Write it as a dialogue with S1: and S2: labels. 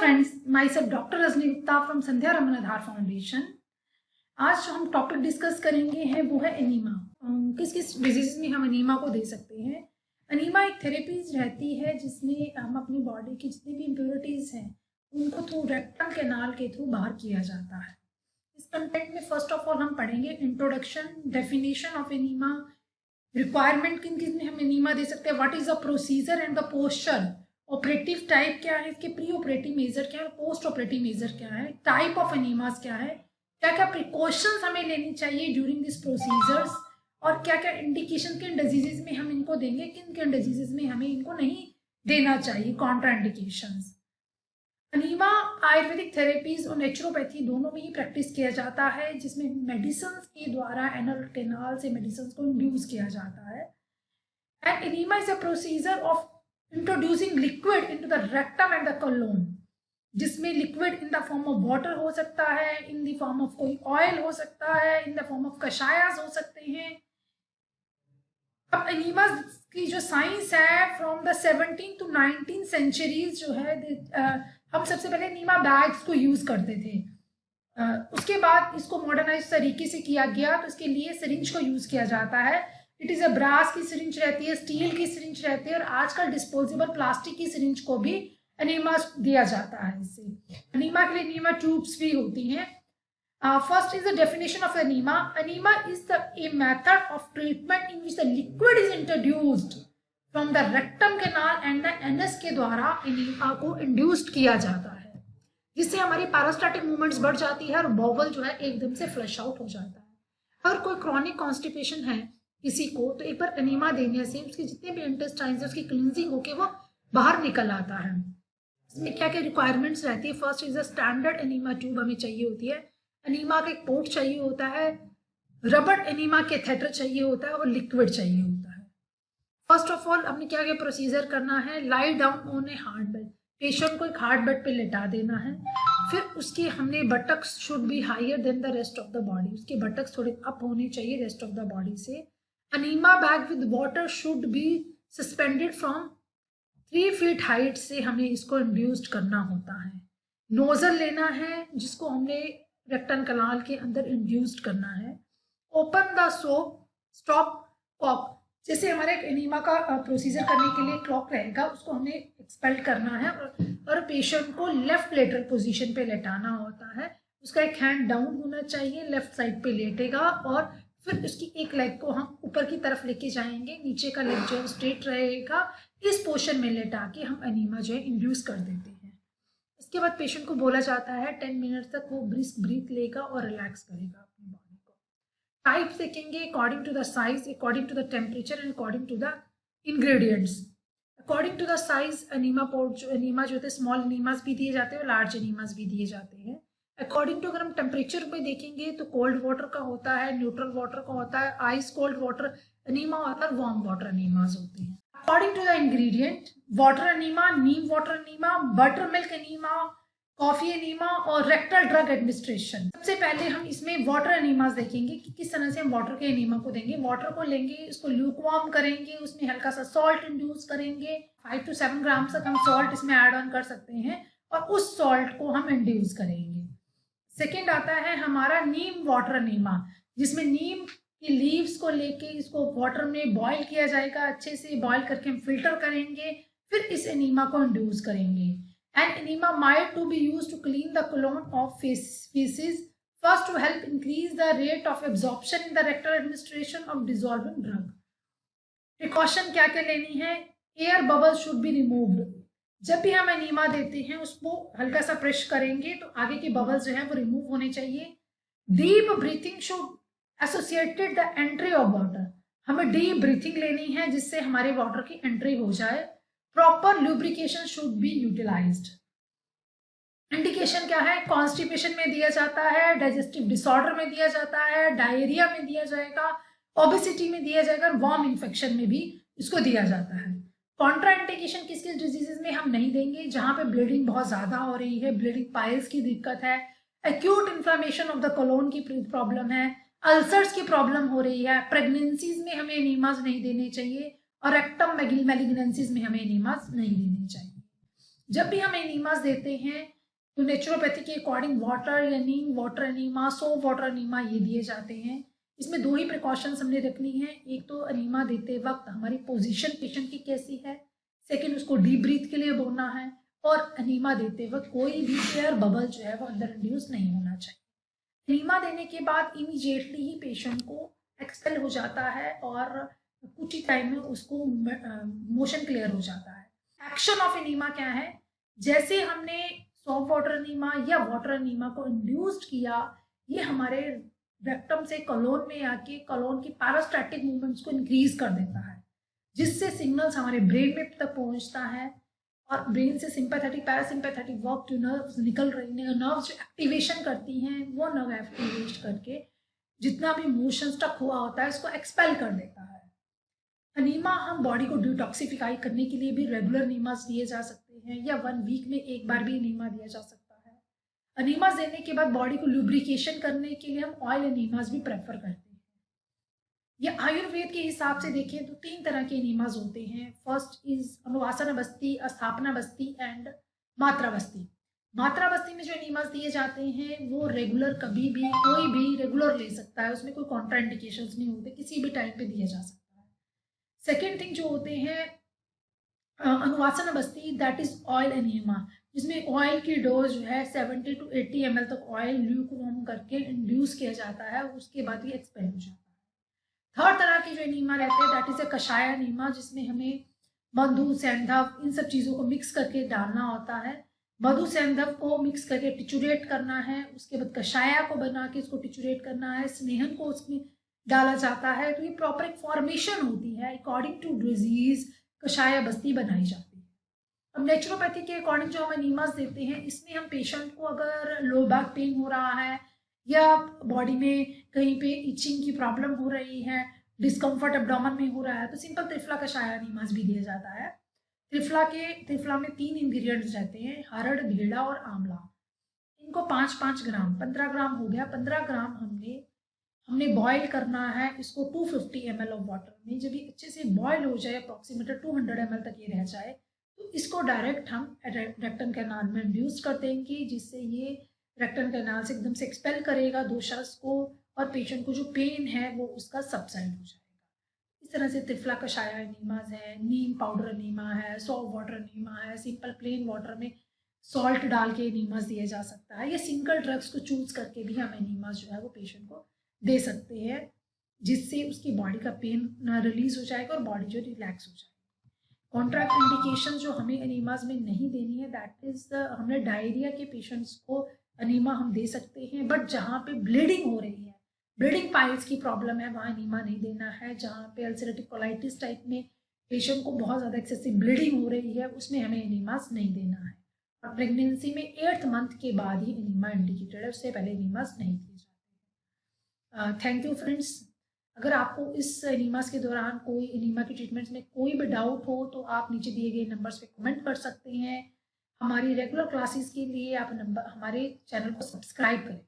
S1: Friends, my self doctor Rajni Gupta from Sandhya Raman Aadhaar foundation. आज जो हम टॉपिक डिस्कस करेंगे हैं वो है एनीमा। किस किस डिजीज में हम एनीमा को दे सकते हैं। एनीमा एक थेरेपीज रहती है जिसमें हम अपनी बॉडी की जितनी भी इम्प्योरिटीज हैं उनको थ्रू रेक्टम कैनाल के थ्रू बाहर किया जाता है। इस कंटेंट में फर्स्ट ऑफ ऑल हम पढ़ेंगे introduction, definition of enema, requirement किन किन में हम एनीमा दे सकते हैं, what is the procedure and the posture, operative type क्या है, इसके प्री ऑपरेटिव मेजर क्या है, पोस्ट ऑपरेटिव मेजर क्या है, टाइप ऑफ एनीमास क्या है, क्या क्या प्रिकॉशंस हमें लेनी चाहिए ड्यूरिंग दिस प्रोसीजर्स, और क्या क्या इंडिकेशन किन डिजीजेज में हम इनको देंगे, किन किन डिजीजेज में हमें इनको नहीं देना चाहिए, Contra indications. Enema Ayurvedic therapies और नेचुरोपैथी दोनों में ही प्रैक्टिस किया जाता है, जिसमें मेडिसिन के द्वारा एनल कैनाल से मेडिसिन को इंड्यूस किया जाता है। And enema is a procedure of introducing liquid into the rectum and the colon, जिसमें liquid in the form of water हो सकता है, इन द फॉर्म ऑफ कोई ऑयल हो सकता है, इन द फॉर्म ऑफ कषायास हो सकते हैं। अब एनीमा की जो साइंस है फ्रॉम द 17 to 19 सेंचुरीज जो है, हम सबसे पहले एनीमा बैग्स को यूज करते थे। उसके बाद इसको मॉडर्नाइज तरीके से किया गया, तो इसके लिए सिरिंज को यूज किया जाता है। इट इज अ ब्रास की सिरिंज रहती है, स्टील की सिरिंज रहती है, और आजकल डिस्पोजेबल प्लास्टिक की सिरिंज को भी एनीमा दिया जाता है। इससे एनीमा के लिए एनीमा ट्यूब्स भी होती हैं। First is the definition of enema. Enema is a method of treatment in which the liquid is introduced from the rectum canal and the anus के द्वारा एनीमा को इंड्यूस्ड किया जाता है, जिससे हमारी पैरास्टैटिक मूवमेंट्स बढ़ जाती है और बॉवल जो है एकदम से फ्लश आउट हो जाता है। अगर कोई क्रॉनिक कॉन्स्टिपेशन है किसी को, तो एक बार एनीमा देने से उसके जितने भी इंटेस्टाइन्स है उसकी क्लींजिंग होके वो बाहर निकल आता है। इसमें क्या क्या रिक्वायरमेंट्स रहती है। First is a standard enema tube हमें चाहिए होती है, एनीमा का एक पोर्ट चाहिए होता है, रबर एनीमा कैथेटर चाहिए होता है, और लिक्विड चाहिए होता है। फर्स्ट ऑफ ऑल हमने क्या क्या प्रोसीजर करना है। Lie down on a hard bed, patient को एक हार्ड बेड पे लेटा देना है। फिर उसके हमने buttocks should be higher than the rest of the body, उसके बटक्स थोड़े अप होने चाहिए रेस्ट ऑफ द बॉडी से। Enema bag with water should be suspended from 3 feet height से हमें इसको इंड्यूस्ड करना होता है। नोजल लेना है जिसको हमने रेक्टम कैनाल के अंदर इंड्यूस्ड करना है। ओपन द स्टॉप कॉक, जैसे हमारे एनीमा का प्रोसीजर करने के लिए क्लॉक रहेगा, उसको हमें एक्सपेल करना है और पेशेंट को लेफ्ट लेटरल पोजीशन पे लेटाना होता है। उसका एक हैंड डाउन होना चाहिए, लेफ्ट साइड पे लेटेगा, और फिर उसकी एक लेग को हम ऊपर की तरफ लेके जाएंगे, नीचे का लेग जो है स्ट्रेट रहेगा। इस पोर्शन में लेटा के हम एनीमा जो है इंड्यूस कर देते हैं। इसके बाद पेशेंट को बोला जाता है 10 मिनट तक वो ब्रिस्क ब्रीथ लेगा और रिलैक्स करेगा अपनी बॉडी को। टाइप देखेंगे according to the size, according to the temperature and according to the ingredients. According to the size enema port जो एनीमा जो होते हैं, स्मॉल एनीमास भी दिए जाते हैं और लार्ज एनीमास भी दिए जाते हैं। अकॉर्डिंग टू अगर हम टेम्परेचर पे देखेंगे तो कोल्ड वाटर का होता है, न्यूट्रल वाटर का होता है, आइस कोल्ड वाटर एनीमा होता है, वार्म वाटर एनीमास होते हैं। According to the ingredient, water enema, neem water enema, butter milk enema, coffee enema और रेक्टल ड्रग एडमिनिस्ट्रेशन। सबसे पहले हम इसमें वाटर एनीमास देखेंगे कि किस तरह से हम वाटर के एनीमा को देंगे। वाटर को लेंगे, उसको ल्यूकवार्म करेंगे, उसमें हल्का सा सॉल्ट इंड्यूस करेंगे, 5 to 7 ग्राम तक हम सॉल्ट इसमें ऐड ऑन कर सकते हैं, और उस सॉल्ट को हम इंड्यूस करेंगे। सेकेंड आता है हमारा नीम वाटर एनीमा, जिसमें नीम की लीव्स को लेके इसको वाटर में बॉईल किया जाएगा, अच्छे से बॉईल करके हम फिल्टर करेंगे, फिर इस एनीमा को इंड्यूस करेंगे। And enema might to be used to clean the colon of feces, first to help increase the rate of absorption in the rectal administration of dissolving drug. Precaution क्या क्या लेनी है। Air bubble should be removed, जब भी हम enema देते हैं उसको हल्का सा प्रेस करेंगे तो आगे के बबल्स जो है वो रिमूव होने चाहिए। Deep breathing should associated the entry of water, हमें डीप ब्रीथिंग लेनी है जिससे हमारे वाटर की एंट्री हो जाए। Proper lubrication should be utilised. Indication क्या है। कॉन्स्टिपेशन में दिया जाता है, डाइजेस्टिव डिसऑर्डर में दिया जाता है, डायरिया में दिया जाएगा, ओबेसिटी में दिया जाएगा, और वार्म इन्फेक्शन में भी इसको दिया जाता है। कॉन्ट्रा इंडिकेशन किस किस डिजीजेस में हम नहीं देंगे। जहां पे ब्लीडिंग बहुत ज्यादा हो रही है, ब्लीडिंग पाइल्स की दिक्कत है, acute inflammation of the colon की प्रॉब्लम है, अल्सर्स की प्रॉब्लम हो रही है, प्रेगनेंसीज में हमें एनीमास नहीं देने चाहिए, और रेक्टम मैलिग्नेंसीज में हमें एनीमास नहीं देने चाहिए। जब भी हम एनीमास देते हैं तो नेचुरोपैथी के अकॉर्डिंग वाटर या neem water enema, soap water enema ये दिए जाते हैं। इसमें 2 ही प्रिकॉशंस हमने रखनी है। एक तो एनीमा देते वक्त हमारी पोजीशन पेशेंट की कैसी है, सेकंड उसको डीप ब्रीथ के लिए बोलना है, और एनीमा देते वक्त कोई भी एयर बबल जो है वो अंदर इंड्यूस नहीं होना चाहिए। एनीमा देने के बाद इमीडिएटली ही पेशेंट को एक्सपेल हो जाता है और कुछ ही टाइम में उसको मोशन क्लियर हो जाता है। एक्शन ऑफ एनीमा क्या है, जैसे हमने सॉफ्ट वाटर एनीमा या वाटर एनीमा को इंड्यूस्ड किया, ये हमारे रेक्टम से कॉलोन में आके कॉलोन की पैरास्टैटिक मूवमेंट्स को इंक्रीज कर देता है, जिससे सिग्नल्स हमारे ब्रेन में तक पहुंचता है और ब्रेन से सिंपैथेटिक पैरासिम्पैथेटिक वर्क जो नर्व्स निकल रही हैं, नर्व्स जो एक्टिवेशन करती हैं, वो नर्व एक्टिवेट करके जितना भी मोशन स्टक हुआ होता है उसको एक्सपेल कर देता है। अनीमा हम बॉडी को डिटॉक्सिफाई करने के लिए भी रेगुलर अनीमास दिए जा सकते हैं या 1 वीक में एक बार भी अनीमा दिया जा सकता है। अनीमास देने के बाद बॉडी को लुब्रिकेशन करने के लिए हम ऑयल अनीमास भी प्रेफर करते हैं। ये आयुर्वेद के हिसाब से देखें तो 3 तरह के एनीमास होते हैं। फर्स्ट इज अनुवासन बस्ती, अस्थापना बस्ती एंड मात्रा बस्ती। मात्रा बस्ती में जो एनीमास दिए जाते हैं वो रेगुलर कभी भी कोई भी रेगुलर ले सकता है, उसमें कोई कॉन्ट्राइंडिकेशंस नहीं होते, किसी भी टाइम पे दिया जा सकता है। सेकेंड थिंग जो होते हैं अनुवासन बस्ती, दैट इज ऑयल एनीमा, जिसमें ऑयल की डोज जो है 70 to 80 ml तक ऑयल ल्यूकवार्म करके इंड्यूस किया जाता है, उसके बाद ये एक्सपेल हो जाता है। थर्ड तरह की जो एनीमा रहते हैं दैट इज अ कषाय एनीमा, जिसमें हमें मधु सेंधव इन सब चीज़ों को मिक्स करके डालना होता है। मधु सेंधव को मिक्स करके टिचुरेट करना है, उसके बाद कषाया को बना के इसको टिचुरेट करना है, स्नेहन को उसमें डाला जाता है। तो ये प्रॉपर एक फॉर्मेशन होती है, अकॉर्डिंग टू डिजीज कषाय बस्ती बनाई जाती है। अब नेचुरोपैथी के अकॉर्डिंग जो हम एनीमास देते हैं, इसमें हम पेशेंट को अगर लो बैक पेन हो रहा है या बॉडी में कहीं पे इचिंग की प्रॉब्लम हो रही है, डिस्कम्फर्ट एब्डोमेन में हो रहा है, तो सिंपल त्रिफला कषाय एनीमास भी दिया जाता है। त्रिफला में 3 इंग्रेडिएंट्स रहते हैं, हरड़, घेड़ा और आंवला। इनको 5-5 ग्राम, 15 ग्राम हो गया, 15 ग्राम हमने बॉयल करना है इसको 250 ml ऑफ वाटर में। जब ये अच्छे से बॉयल हो जाए, अप्रॉक्सीमेट 200 ml तक ये रह जाए, तो इसको डायरेक्ट हम रेक्टम कैनाल में इंड्यूस कर देंगे, जिससे ये रेक्टम कैनाल से एकदम से एक्सपेल करेगा दोषास को और पेशेंट को जो पेन है वो उसका सबसाइड हो जाएगा। इस तरह से त्रिफला कषाय एनीमास है, नीम पाउडर एनीमा है, सॉफ्ट वाटर एनीमा है, सिंपल प्लेन वाटर में सॉल्ट डाल के एनीमास दिया जा सकता है, या सिंगल ड्रग्स को चूज करके भी हम एनीमास जो है वो पेशेंट को दे सकते हैं, जिससे उसकी बॉडी का पेन रिलीज हो जाएगा और बॉडी जो रिलैक्स हो जाएगी। कॉन्ट्रैक्ट इंडिकेशन जो हमें एनीमास में नहीं देनी है, दैट इज हमने डायरिया के पेशेंट्स को एनीमा हम दे सकते हैं, बट जहाँ पे ब्लीडिंग हो रही है, ब्लीडिंग पाइल्स की प्रॉब्लम है, वहाँ एनीमा नहीं देना है। जहाँ पे अल्सरेटिव कोलाइटिस टाइप में पेशेंट को बहुत ज़्यादा एक्सेसिव ब्लीडिंग हो रही है, उसमें हमें एनीमास नहीं देना है। और प्रेगनेंसी में 8th मंथ के बाद ही एनीमा इंडिकेटेड है, उससे पहले एनीमास नहीं दिए जाते हैं। Thank you friends. अगर आपको इस एनीमास के दौरान कोई एनीमा की ट्रीटमेंट्स में कोई भी डाउट हो तो आप नीचे दिए गए नंबर्स पे कमेंट कर सकते हैं। हमारी रेगुलर क्लासेस के लिए आप हमारे चैनल को सब्सक्राइब करें।